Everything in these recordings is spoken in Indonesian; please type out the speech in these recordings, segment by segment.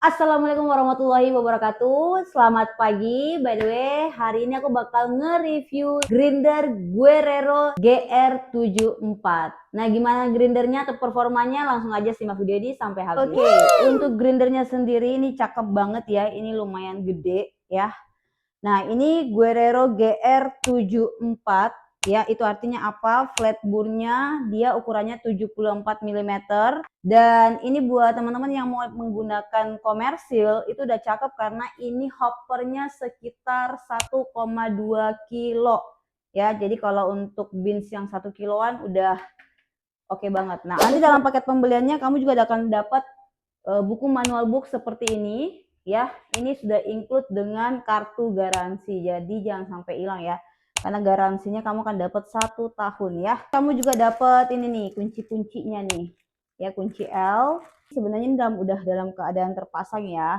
Assalamualaikum warahmatullahi wabarakatuh. Selamat pagi. By the way, hari ini aku bakal nge-review grinder Guerrero GR74. Nah, gimana grindernya atau performanya? Langsung aja simak video ini sampai habis. Oke, untuk grindernya sendiri ini cakep banget ya. Ini lumayan gede ya. Nah, ini Guerrero GR74 ya, itu artinya apa? Flat burnya dia ukurannya 74 mm, dan ini buat teman-teman yang mau menggunakan komersil itu udah cakep karena ini hoppernya sekitar 1,2 kilo ya. Jadi kalau untuk beans yang 1 kiloan udah oke banget. Nah, nanti dalam paket pembeliannya kamu juga akan dapat buku manual book seperti ini ya. Ini sudah include dengan kartu garansi, jadi jangan sampai hilang ya, karena garansinya kamu akan dapat 1 tahun ya. Kamu juga dapat ini nih kunci-kuncinya nih ya, kunci L. Sebenarnya ini udah dalam keadaan terpasang ya.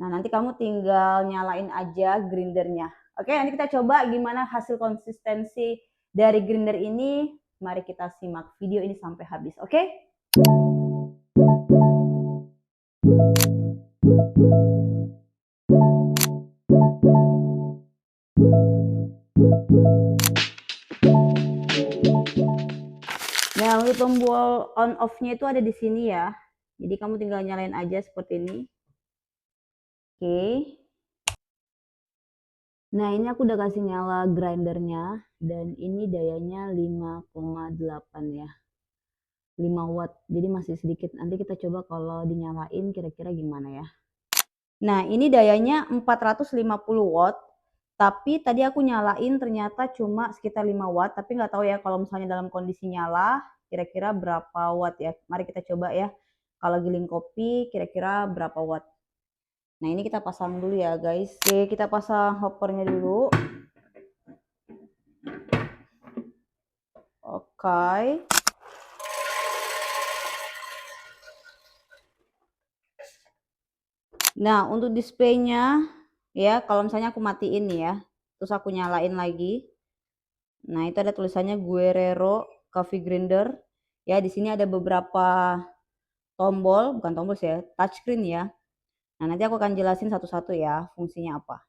Nah, nanti kamu tinggal nyalain aja grindernya. Oke, nanti kita coba gimana hasil konsistensi dari grinder ini. Mari kita simak video ini sampai habis, oke? Nah, untuk tombol on off-nya itu ada di sini ya. Jadi kamu tinggal nyalain aja seperti ini. Oke. Nah, ini aku udah kasih nyala grindernya dan ini dayanya 5,8 ya. 5 watt. Jadi masih sedikit. Nanti kita coba kalau dinyalain kira-kira gimana ya. Nah, ini dayanya 450 watt. Tapi tadi aku nyalain ternyata cuma sekitar 5 watt. Tapi nggak tahu ya kalau misalnya dalam kondisi nyala kira-kira berapa watt ya. Mari kita coba ya. Kalau giling kopi kira-kira berapa watt. Nah, ini kita pasang dulu ya guys. Oke, kita pasang hoppernya dulu. Oke. Nah, untuk displaynya ya, kalau misalnya aku matiin nih ya, terus aku nyalain lagi. Nah, itu ada tulisannya Guerrero Coffee Grinder. Ya, di sini ada beberapa tombol, bukan tombol sih ya, touchscreen ya. Nah, nanti aku akan jelasin satu-satu ya fungsinya apa.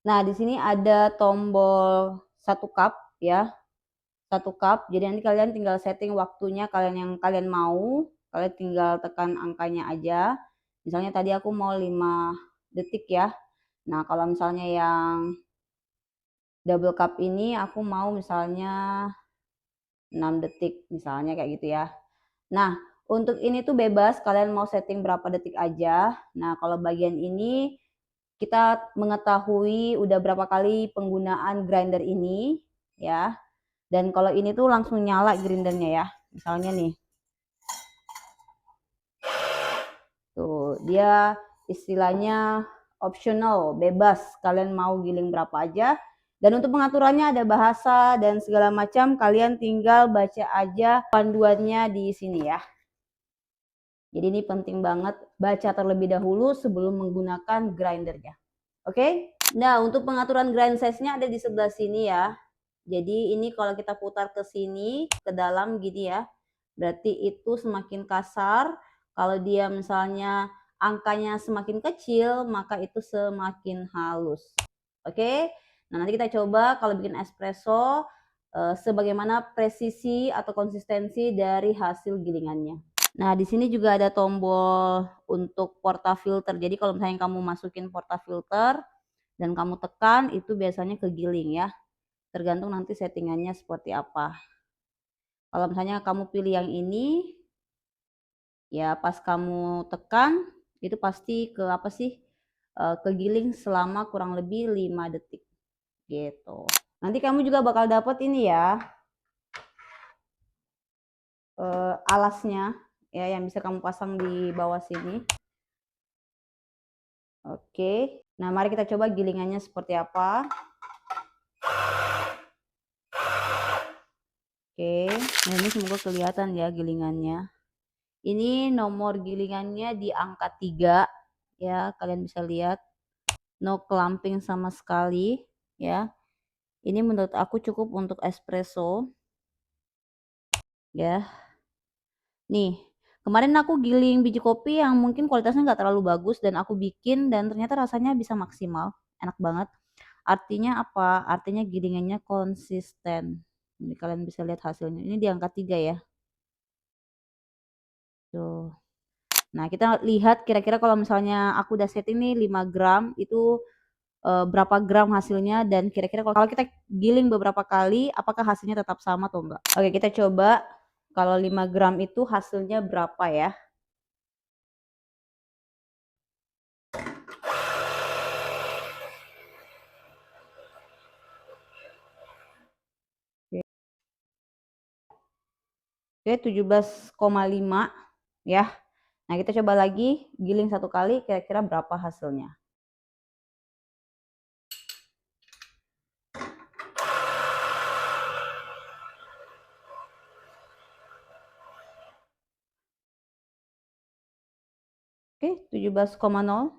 Nah, di sini ada tombol 1 cup ya. 1 cup. Jadi nanti kalian tinggal setting waktunya kalian yang kalian mau. Kalian tinggal tekan angkanya aja. Misalnya tadi aku mau 5 detik ya. Nah, kalau misalnya yang double cup ini aku mau misalnya 6 detik misalnya kayak gitu ya. Nah, untuk ini tuh bebas kalian mau setting berapa detik aja. Nah, kalau bagian ini kita mengetahui udah berapa kali penggunaan grinder ini ya. Dan kalau ini tuh langsung nyala grindernya ya. Misalnya nih. Tuh, dia istilahnya optional, bebas. Kalian mau giling berapa aja. Dan untuk pengaturannya ada bahasa dan segala macam. Kalian tinggal baca aja panduannya di sini ya. Jadi ini penting banget baca terlebih dahulu sebelum menggunakan grindernya. Oke? Nah, untuk pengaturan grind size-nya ada di sebelah sini ya. Jadi ini kalau kita putar ke sini, ke dalam gini ya. Berarti itu semakin kasar. Kalau dia misalnya angkanya semakin kecil, maka itu semakin halus. Oke? Nah, nanti kita coba kalau bikin espresso sebagaimana presisi atau konsistensi dari hasil gilingannya. Nah, di sini juga ada tombol untuk portafilter. Jadi kalau misalnya kamu masukin portafilter dan kamu tekan, itu biasanya kegiling ya. Tergantung nanti settingannya seperti apa. Kalau misalnya kamu pilih yang ini, ya pas kamu tekan, itu pasti ke apa sih? Kegiling selama kurang lebih 5 detik. Gitu. Nanti kamu juga bakal dapat ini ya, alasnya ya yang bisa kamu pasang di bawah sini. Oke, nah mari kita coba gilingannya seperti apa. Oke, nah ini semoga kelihatan ya gilingannya. Ini nomor gilingannya di angka 3 ya, kalian bisa lihat. No clumping sama sekali ya. Ini menurut aku cukup untuk espresso. Ya. Nih, Kemarin aku giling biji kopi yang mungkin kualitasnya nggak terlalu bagus dan aku bikin dan ternyata rasanya bisa maksimal, enak banget. Artinya apa? Artinya gilingannya konsisten. Ini kalian bisa lihat hasilnya. Ini di angka 3 ya. Tuh. Nah, kita lihat kira-kira kalau misalnya aku udah setting nih 5 gram itu berapa gram hasilnya dan kira-kira kalau kita giling beberapa kali apakah hasilnya tetap sama atau enggak. Oke, kita coba kalau 5 gram itu hasilnya berapa ya. Oke, 17,5 ya. Nah, kita coba lagi giling satu kali kira-kira berapa hasilnya. Oke, 17,0.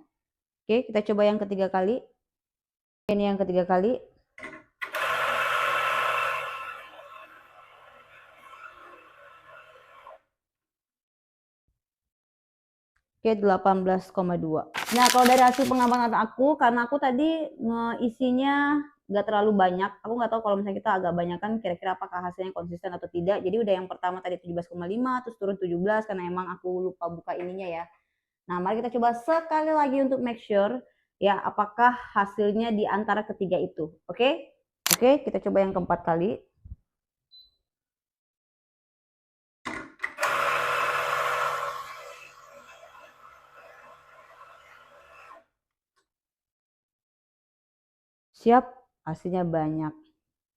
Oke, kita coba yang ketiga kali. Ini yang ketiga kali. Oke, 18,2. Nah, kalau dari hasil pengamatan aku, karena aku tadi isinya nggak terlalu banyak, aku nggak tahu kalau misalnya kita agak banyak kan kira-kira apakah hasilnya konsisten atau tidak. Jadi udah yang pertama tadi 17,5, terus turun 17 karena emang aku lupa buka ininya ya. Nah, mari kita coba sekali lagi untuk make sure ya apakah hasilnya di antara ketiga itu. Oke? Oke, kita coba yang keempat kali. Siap, hasilnya banyak.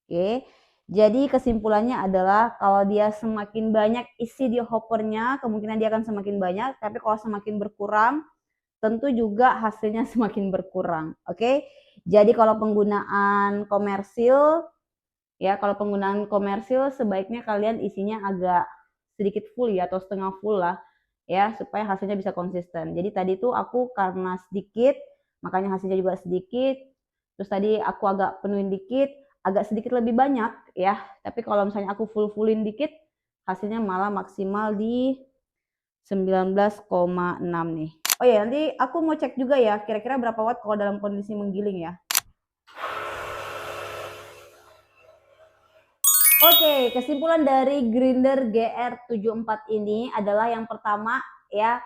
Oke, jadi kesimpulannya adalah kalau dia semakin banyak isi di hoppernya, kemungkinan dia akan semakin banyak. Tapi kalau semakin berkurang, tentu juga hasilnya semakin berkurang. Oke, jadi kalau penggunaan komersil, ya kalau penggunaan komersil sebaiknya kalian isinya agak sedikit full ya atau setengah full lah ya supaya hasilnya bisa konsisten. Jadi tadi tuh aku karena sedikit makanya hasilnya juga sedikit. Terus tadi aku agak penuhin dikit, agak sedikit lebih banyak ya. Tapi kalau misalnya aku fullin dikit, hasilnya malah maksimal di 19,6 nih. Oh ya, nanti aku mau cek juga ya kira-kira berapa watt kalau dalam kondisi menggiling ya. Oke, kesimpulan dari grinder GR74 ini adalah yang pertama ya,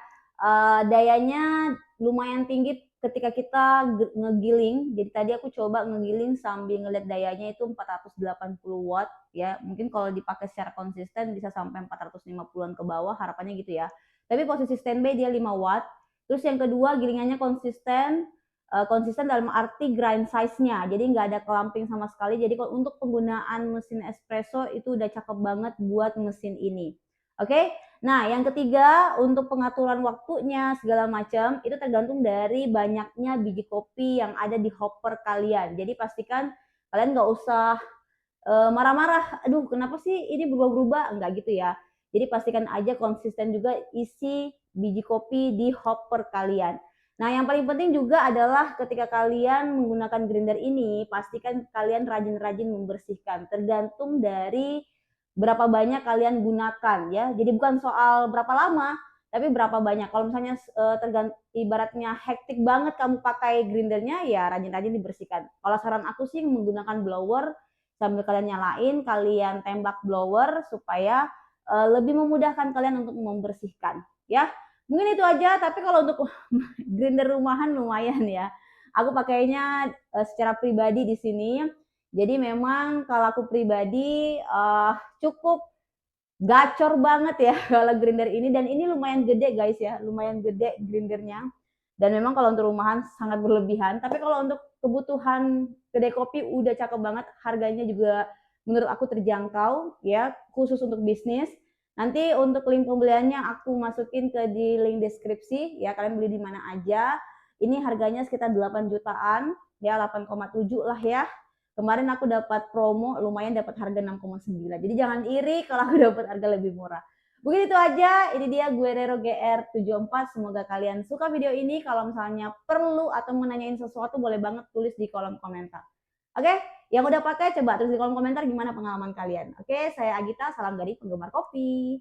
dayanya lumayan tinggi ketika kita ngegiling. Jadi tadi aku coba ngegiling sambil ngeliat dayanya itu 480 watt ya. Mungkin kalau dipakai secara konsisten bisa sampai 450-an ke bawah, harapannya gitu ya. Tapi posisi standby dia 5 watt. Terus yang kedua gilingannya konsisten dalam arti grind size-nya, jadi nggak ada clamping sama sekali. Jadi kalau untuk penggunaan mesin espresso itu udah cakep banget buat mesin ini. Oke, nah yang ketiga untuk pengaturan waktunya segala macam itu tergantung dari banyaknya biji kopi yang ada di hopper kalian. Jadi pastikan kalian nggak usah marah-marah, aduh kenapa sih ini berubah-berubah, enggak gitu ya. Jadi pastikan aja konsisten juga isi biji kopi di hopper kalian. Nah, yang paling penting juga adalah ketika kalian menggunakan grinder ini, pastikan kalian rajin-rajin membersihkan. Tergantung dari berapa banyak kalian gunakan ya. Jadi bukan soal berapa lama, tapi berapa banyak. Kalau misalnya ibaratnya hektik banget kamu pakai grindernya, ya rajin-rajin dibersihkan. Kalau saran aku sih menggunakan blower sambil kalian nyalain, kalian tembak blower supaya lebih memudahkan kalian untuk membersihkan ya. Mungkin itu aja, tapi kalau untuk grinder rumahan lumayan ya. Aku pakainya secara pribadi di sini. Jadi memang kalau aku pribadi cukup gacor banget ya kalau grinder ini, dan ini lumayan gede guys ya, lumayan gede grindernya. Dan memang kalau untuk rumahan sangat berlebihan, tapi kalau untuk kebutuhan kedai kopi udah cakep banget, harganya juga menurut aku terjangkau ya, khusus untuk bisnis. Nanti untuk link pembeliannya aku masukin ke di link deskripsi ya, kalian beli di mana aja. Ini harganya sekitar 8 jutaan ya, 8,7 lah ya. Kemarin aku dapat promo, lumayan dapat harga 6,9. Jadi jangan iri kalau aku dapat harga lebih murah. Mungkin itu aja, ini dia Guerrero GR74. Semoga kalian suka video ini. Kalau misalnya perlu atau mau nanyain sesuatu, boleh banget tulis di kolom komentar. Oke, yang udah pakai coba tulis di kolom komentar gimana pengalaman kalian. Oke, saya Agita, salam dari penggemar kopi.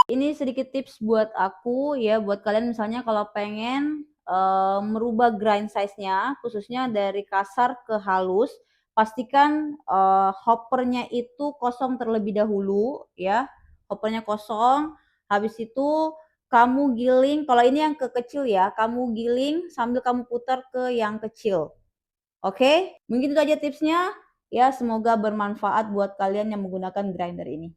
Ini sedikit tips buat aku ya, buat kalian misalnya kalau pengen merubah grind size-nya, khususnya dari kasar ke halus, pastikan hoppernya itu kosong terlebih dahulu ya, hoppernya kosong. Habis itu kamu giling, kalau ini yang ke kecil ya, kamu giling sambil kamu putar ke yang kecil. Oke, mungkin itu aja tipsnya. Ya, semoga bermanfaat buat kalian yang menggunakan grinder ini.